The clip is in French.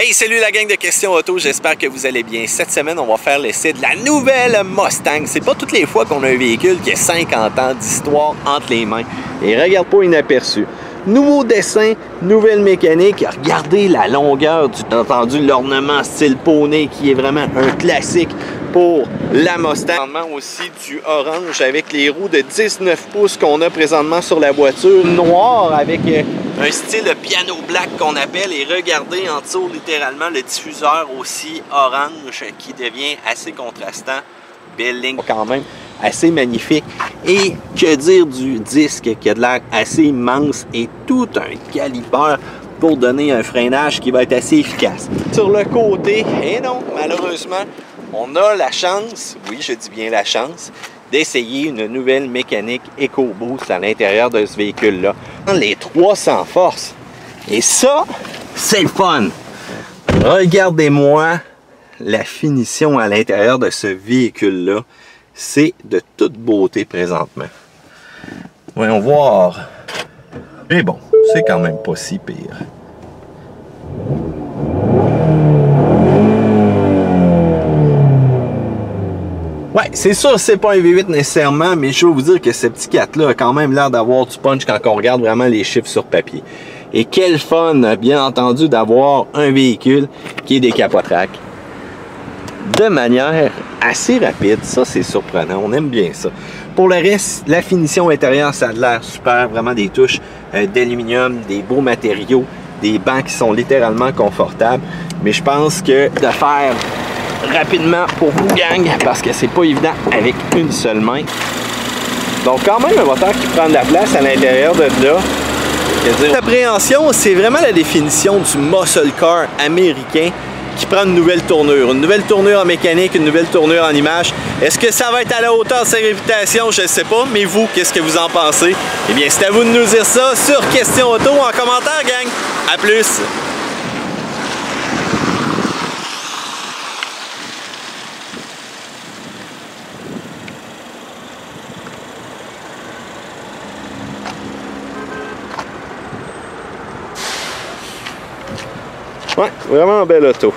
Hey, salut la gang de Questions Auto, j'espère que vous allez bien. Cette semaine, on va faire l'essai de la nouvelle Mustang. C'est pas toutes les fois qu'on a un véhicule qui a 50 ans d'histoire entre les mains. Et regarde pas inaperçu. Nouveau dessin, nouvelle mécanique. Regardez la longueur, entendu l'ornement style poney qui est vraiment un classique pour la Mustang. Aussi du orange avec les roues de 19 pouces qu'on a présentement sur la voiture. Noir avec un style piano black qu'on appelle. Et regardez en dessous littéralement le diffuseur aussi orange qui devient assez contrastant. Belle ligne quand même assez magnifique. Et que dire du disque qui a de l'air assez immense et tout un caliper pour donner un freinage qui va être assez efficace. Sur le côté, et non, malheureusement, on a la chance, oui je dis bien la chance, d'essayer une nouvelle mécanique EcoBoost à l'intérieur de ce véhicule-là. Les 300 forces. Et ça, c'est le fun! Regardez-moi la finition à l'intérieur de ce véhicule-là. C'est de toute beauté présentement. Voyons voir. Mais bon, c'est quand même pas si pire. Ouais, c'est sûr, c'est pas un V8 nécessairement, mais je veux vous dire que ce petit 4-là a quand même l'air d'avoir du punch quand on regarde vraiment les chiffres sur papier. Et quel fun, bien entendu, d'avoir un véhicule qui est décapotrack de manière assez rapide. Ça, c'est surprenant. On aime bien ça. Pour le reste, la finition intérieure, ça a l'air super. Vraiment des touches d'aluminium, des beaux matériaux, des bancs qui sont littéralement confortables. Mais je pense que de faire rapidement pour vous, gang, parce que c'est pas évident avec une seule main. Donc, quand même, un moteur qui prend de la place à l'intérieur de là. L'appréhension, c'est vraiment la définition du muscle car américain qui prend une nouvelle tournure en mécanique, une nouvelle tournure en image. Est-ce que ça va être à la hauteur de sa réputation? Je ne sais pas, mais vous, qu'est-ce que vous en pensez? Eh bien, c'est à vous de nous dire ça sur Questions Auto en commentaire, gang! À plus! Ouais, vraiment belle auto.